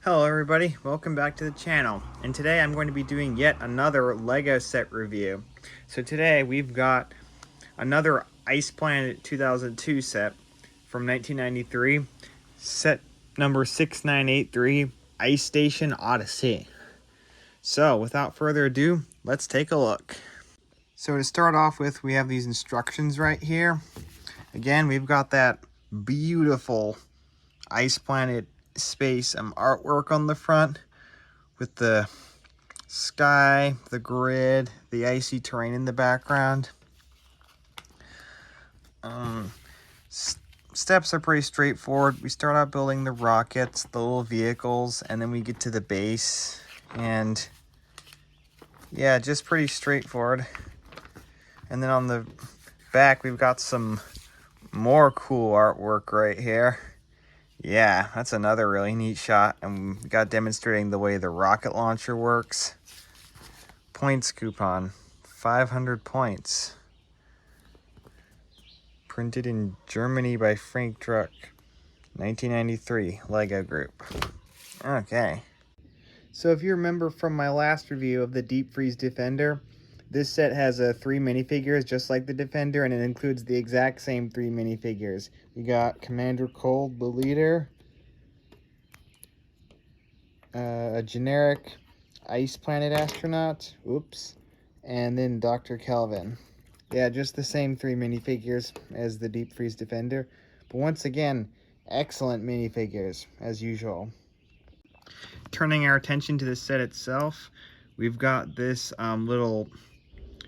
Hello everybody, welcome back to the channel, and today I'm going to be doing yet another Lego set review. So today we've got another Ice Planet 2002 set from 1993, set number 6983, Ice Station Odyssey. So without further ado, let's take a look. So to start off with, we have these instructions right here. Again, we've got that beautiful Ice Planet space artwork on the front with the sky, the grid, the icy terrain in the background. Steps are pretty straightforward. We start out building the rockets, the little vehicles, and then we get to the base, and yeah, just pretty straightforward. And then on the back we've got some more cool artwork right here. Yeah, that's another really neat shot, and we got demonstrating the way the rocket launcher works. Points coupon, 500 points. Printed in Germany by Frank Druck, 1993, Lego Group. Okay. So if you remember from my last review of the Deep Freeze Defender, this set has 3 minifigures just like the Defender, and it includes the exact same 3 minifigures. We got Commander Cold, the leader, a generic Ice Planet astronaut, oops, and then Dr. Kelvin. Yeah, just the same 3 minifigures as the Deep Freeze Defender, but once again, excellent minifigures, as usual. Turning our attention to the set itself, we've got this little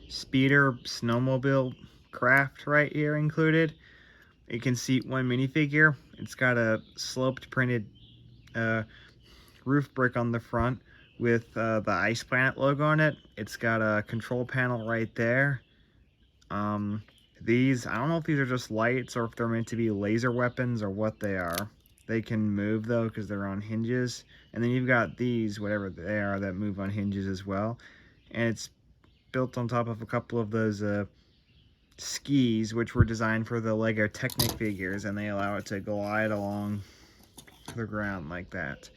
speeder snowmobile craft right here included. It can seat 1 minifigure. It's got a sloped printed roof brick on the front with the Ice Planet logo on it. It's got a control panel right there. These, I don't know if these are just lights or if they're meant to be laser weapons or what they are. They can move though because they're on hinges. And then you've got these, whatever they are, that move on hinges as well. And it's built on top of a couple of those skis, which were designed for the Lego Technic figures, and they allow it to glide along the ground like that.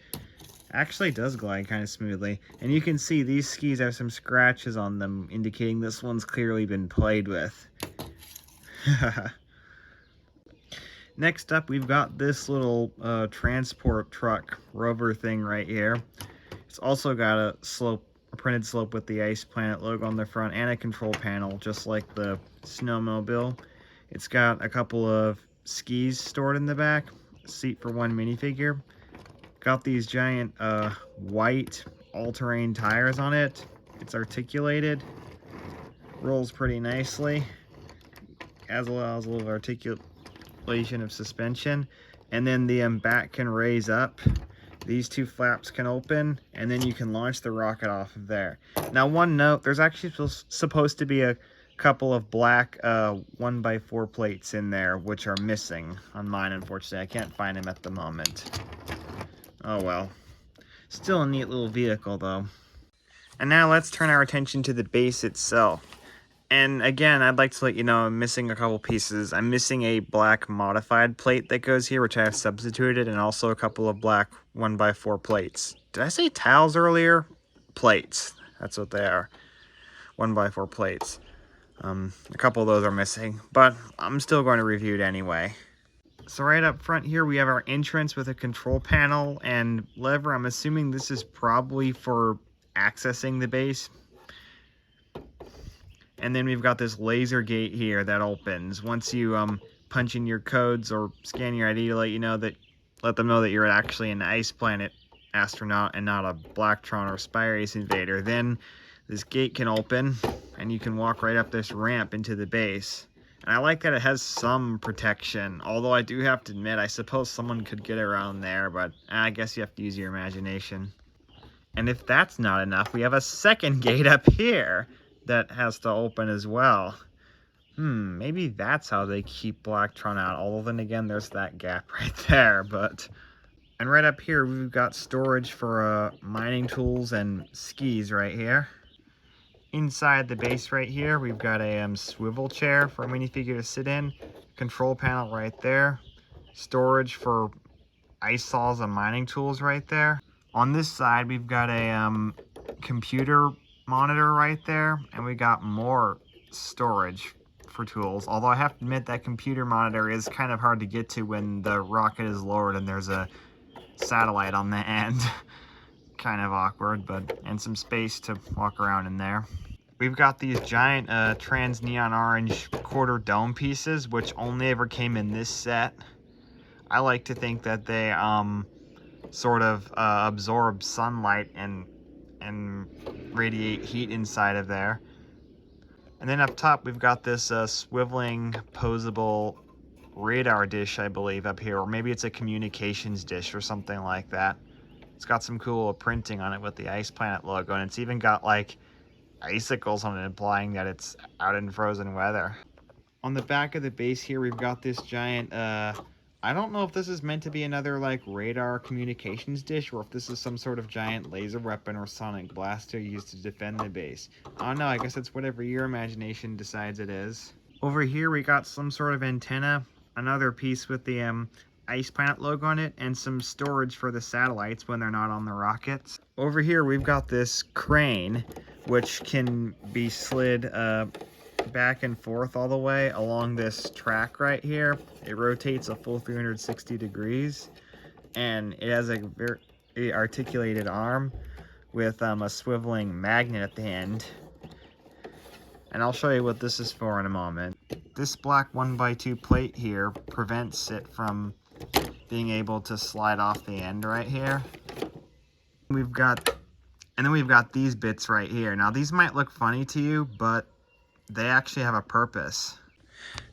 Actually does glide kind of smoothly, and you can see these skis have some scratches on them, indicating this one's clearly been played with. Next up, we've got this little transport truck rover thing right here. It's also got a printed slope with the Ice Planet logo on the front and a control panel, just like the snowmobile. It's got a couple of skis stored in the back, a seat for 1 minifigure. Got these giant white all-terrain tires on it. It's articulated, rolls pretty nicely, as well as a little articulation of suspension. And then the back can raise up. These 2 flaps can open, and then you can launch the rocket off of there. Now, one note, there's actually supposed to be a couple of black 1x4 plates in there, which are missing on mine, unfortunately. I can't find them at the moment. Oh well. Still a neat little vehicle, though. And now let's turn our attention to the base itself. And again, I'd like to let you know I'm missing a couple pieces. I'm missing a black modified plate that goes here, which I have substituted, and also a couple of black 1x4 plates. Did I say tiles earlier? Plates. That's what they are. 1x4 plates. A couple of those are missing, but I'm still going to review it anyway. So right up front here, we have our entrance with a control panel and lever. I'm assuming this is probably for accessing the base. And then we've got this laser gate here that opens. Once you punch in your codes or scan your ID to let them know that you're actually an Ice Planet astronaut and not a Blacktron or Spy Race invader, then this gate can open and you can walk right up this ramp into the base. And I like that it has some protection, although I do have to admit, I suppose someone could get around there, but I guess you have to use your imagination. And if that's not enough, we have a second gate up here that has to open as well. Maybe that's how they keep Blacktron out. Although then again, there's that gap right there. But and right up here, we've got storage for mining tools and skis right here. Inside the base right here, we've got a swivel chair for a minifigure to sit in. Control panel right there. Storage for ice saws and mining tools right there. On this side, we've got a computer monitor right there, and we got more storage for tools. Although I have to admit that computer monitor is kind of hard to get to when the rocket is lowered and there's a satellite on the end. Kind of awkward, but and some space to walk around in there. We've got these giant trans neon orange quarter dome pieces, which only ever came in this set. I like to think that they sort of absorb sunlight and radiate heat inside of there. And then up top we've got this swiveling posable radar dish, I believe, up here, or maybe it's a communications dish or something like that. It's got some cool printing on it with the Ice Planet logo, and it's even got like icicles on it, implying that it's out in frozen weather. On the back of the base here, we've got this giant I don't know if this is meant to be another like radar communications dish, or if this is some sort of giant laser weapon or sonic blaster used to defend the base. I don't know, I guess it's whatever your imagination decides it is. Over here we got some sort of antenna, another piece with the Ice Planet logo on it, and some storage for the satellites when they're not on the rockets. Over here we've got this crane, which can be slid back and forth all the way along this track right here. It rotates a full 360 degrees, and it has a very articulated arm with a swiveling magnet at the end. And I'll show you what this is for in a moment. This black 1x2 plate here prevents it from being able to slide off the end right here. And then we've got these bits right here. Now these might look funny to you, but they actually have a purpose.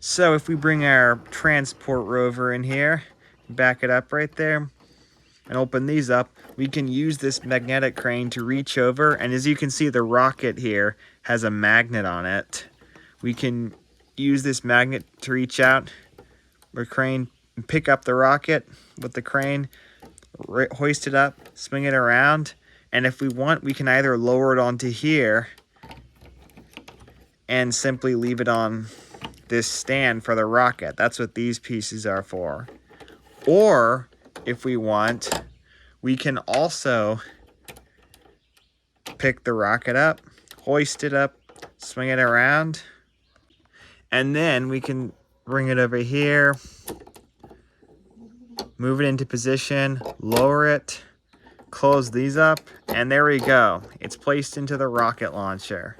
So if we bring our transport rover in here, back it up right there, and open these up, we can use this magnetic crane to reach over, and as you can see, the rocket here has a magnet on it. We can use this magnet to reach out, the crane, and pick up the rocket with the crane, hoist it up, swing it around, and if we want, we can either lower it onto here and simply leave it on this stand for the rocket. That's what these pieces are for. Or, if we want, we can also pick the rocket up, hoist it up, swing it around, and then we can bring it over here, move it into position, lower it, close these up, and there we go. It's placed into the rocket launcher.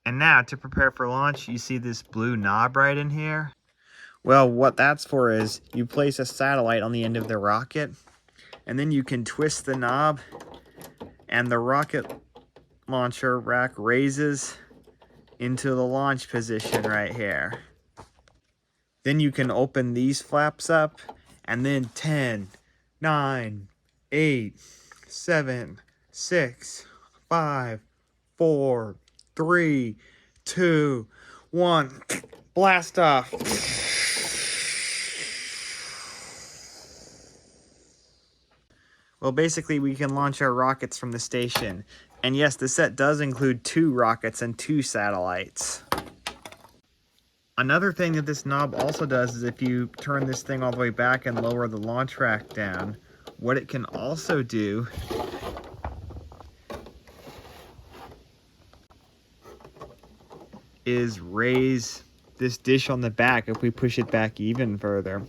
And now, to prepare for launch, you see this blue knob right in here? Well, what that's for is you place a satellite on the end of the rocket, and then you can twist the knob, and the rocket launcher rack raises into the launch position right here. Then you can open these flaps up, and then 10, 9, 8, 7, 6, 5, 4, 3, 2, 1, blast off. Well, basically, we can launch our rockets from the station. And yes, the set does include 2 rockets and 2 satellites. Another thing that this knob also does is if you turn this thing all the way back and lower the launch rack down, what it can also do is raise this dish on the back if we push it back even further.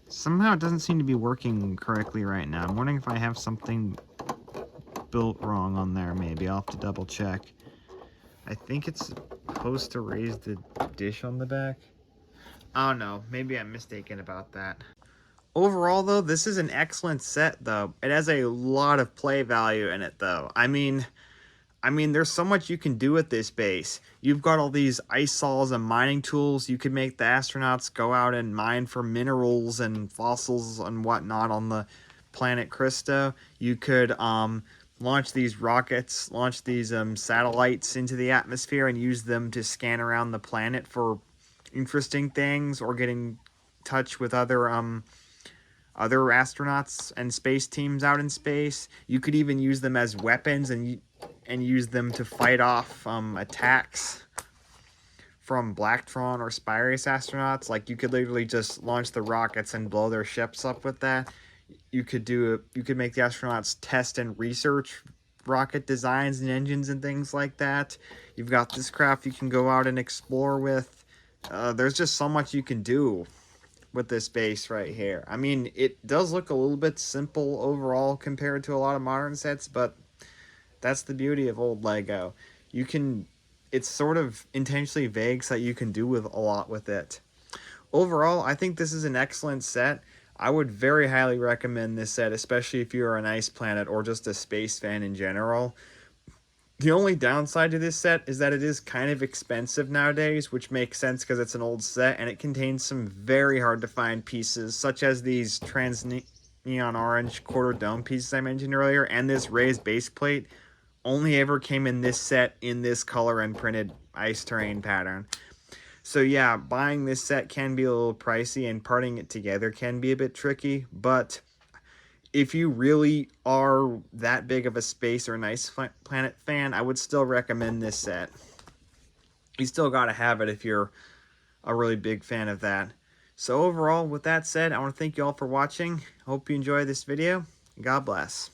Somehow it doesn't seem to be working correctly right now. I'm wondering if I have something built wrong on there maybe. I'll have to double check. I think it's supposed to raise the dish on the back. Oh no, maybe I'm mistaken about that. Overall though, this is an excellent set though. It has a lot of play value in it though. I mean, there's so much you can do with this base. You've got all these ice saws and mining tools. You could make the astronauts go out and mine for minerals and fossils and whatnot on the planet Cristo, you could launch these rockets, launch these satellites into the atmosphere and use them to scan around the planet for interesting things or getting in touch with other astronauts and space teams out in space. You could even use them as weapons and use them to fight off attacks from Blacktron or Spirace astronauts. Like, you could literally just launch the rockets and blow their ships up with that. You could make the astronauts test and research rocket designs and engines and things like that. You've got this craft you can go out and explore with. There's just so much you can do with this base right here. I mean, it does look a little bit simple overall compared to a lot of modern sets, but that's the beauty of old Lego. It's sort of intentionally vague so that you can do with a lot with it. Overall, I think this is an excellent set. I would very highly recommend this set, especially if you're an ice planet or just a space fan in general. The only downside to this set is that it is kind of expensive nowadays, which makes sense because it's an old set, and it contains some very hard to find pieces, such as these neon orange quarter dome pieces I mentioned earlier, and this raised base plate only ever came in this set in this color and printed ice terrain pattern. So yeah, buying this set can be a little pricey, and parting it together can be a bit tricky, but if you really are that big of a space or an ice planet fan, I would still recommend this set. You still gotta have it if you're a really big fan of that. So overall, with that said, I want to thank you all for watching. Hope you enjoyed this video. God bless.